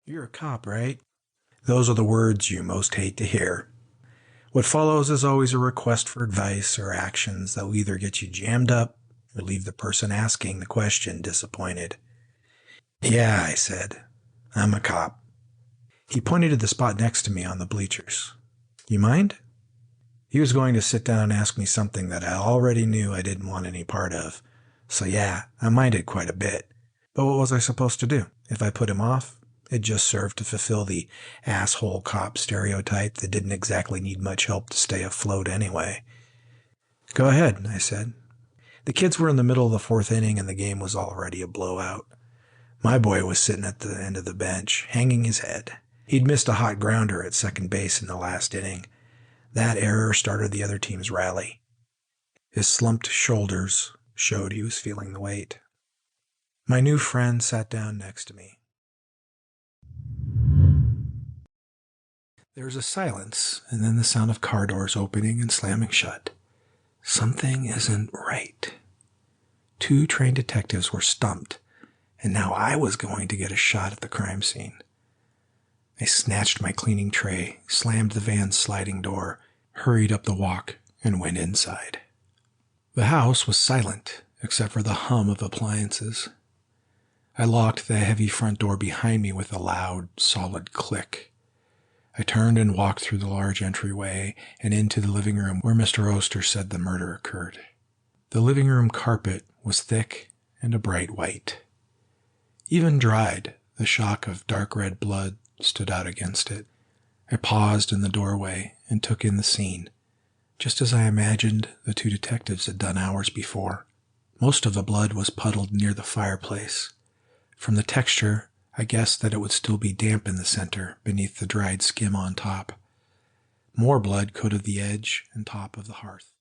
You're a cop, right? Those are the words you most hate to hear. What follows is always a request for advice or actions that will either get you jammed up or leave the person asking the question disappointed. Yeah, I said. I'm a cop. He pointed to the spot next to me on the bleachers. You mind? He was going to sit down and ask me something that I already knew I didn't want any part of. So yeah, I minded quite a bit. But what was I supposed to do? If I put him off, it just served to fulfill the asshole cop stereotype that didn't exactly need much help to stay afloat anyway. Go ahead, I said. The kids were in the middle of the fourth inning and the game was already a blowout. My boy was sitting at the end of the bench, hanging his head. He'd missed a hot grounder at second base in the last inning. That error started the other team's rally. His slumped shoulders showed he was feeling the weight. My new friend sat down next to me. There was a silence, and then the sound of car doors opening and slamming shut. Something isn't right. 2 trained detectives were stumped, and now I was going to get a shot at the crime scene. I snatched my cleaning tray, slammed the van's sliding door, hurried up the walk, and went inside. The house was silent, except for the hum of appliances. I locked the heavy front door behind me with a loud, solid click. I turned and walked through the large entryway and into the living room where Mr. Oster said the murder occurred. The living room carpet was thick and a bright white. Even dried, the shock of dark red blood stood out against it. I paused in the doorway and took in the scene, just as I imagined the 2 detectives had done hours before. Most of the blood was puddled near the fireplace. From the texture, I guessed that it would still be damp in the center beneath the dried skim on top. More blood coated the edge and top of the hearth.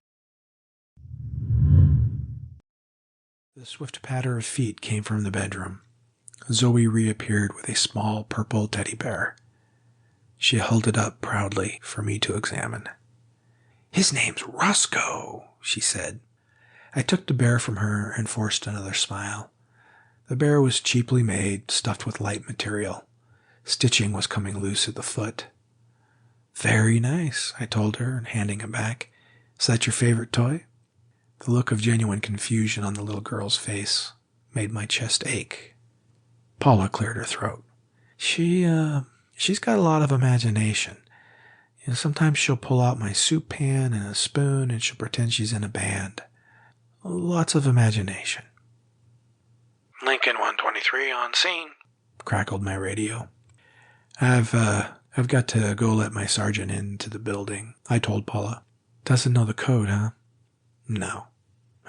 The swift patter of feet came from the bedroom. Zoe reappeared with a small purple teddy bear. She held it up proudly for me to examine. "His name's Roscoe," she said. I took the bear from her and forced another smile. The bear was cheaply made, stuffed with light material. Stitching was coming loose at the foot. "Very nice," I told her, handing it back. "Is that your favorite toy?" The look of genuine confusion on the little girl's face made my chest ache. Paula cleared her throat. She's got a lot of imagination. Sometimes she'll pull out my soup pan and a spoon and she'll pretend she's in a band. Lots of imagination. "Lincoln 123 on scene," crackled my radio. I've got to go let my sergeant into the building," I told Paula. "Doesn't know the code, huh?" "No.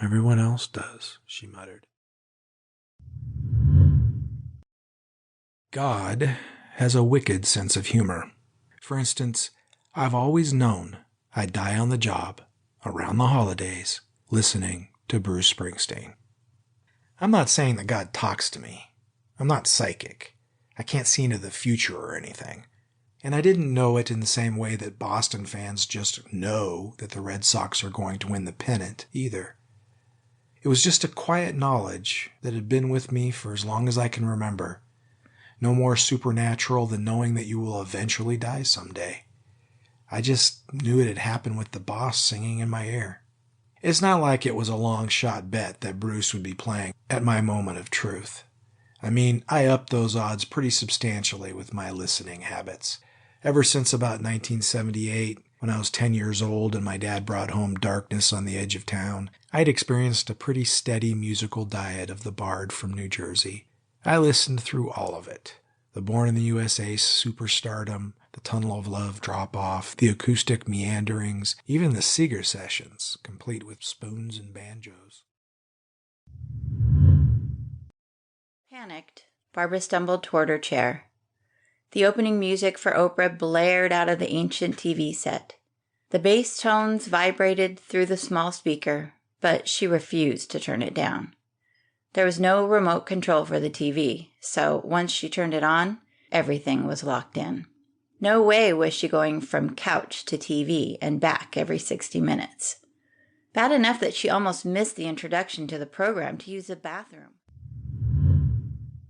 Everyone else does," she muttered. God has a wicked sense of humor. For instance, I've always known I'd die on the job, around the holidays, listening to Bruce Springsteen. I'm not saying that God talks to me. I'm not psychic. I can't see into the future or anything. And I didn't know it in the same way that Boston fans just know that the Red Sox are going to win the pennant either. It was just a quiet knowledge that had been with me for as long as I can remember. No more supernatural than knowing that you will eventually die someday. I just knew it had happened with the boss singing in my ear. It's not like it was a long shot bet that Bruce would be playing at my moment of truth. I mean, I upped those odds pretty substantially with my listening habits. Ever since about 1978, when I was 10 years old and my dad brought home Darkness on the Edge of Town, I'd experienced a pretty steady musical diet of the Bard from New Jersey. I listened through all of it. The Born in the USA superstardom, the Tunnel of Love drop-off, the acoustic meanderings, even the Seeger sessions, complete with spoons and banjos. Panicked, Barbara stumbled toward her chair. The opening music for Oprah blared out of the ancient TV set. The bass tones vibrated through the small speaker, but she refused to turn it down. There was no remote control for the TV, so once she turned it on, everything was locked in. No way was she going from couch to TV and back every 60 minutes. Bad enough that she almost missed the introduction to the program to use the bathroom.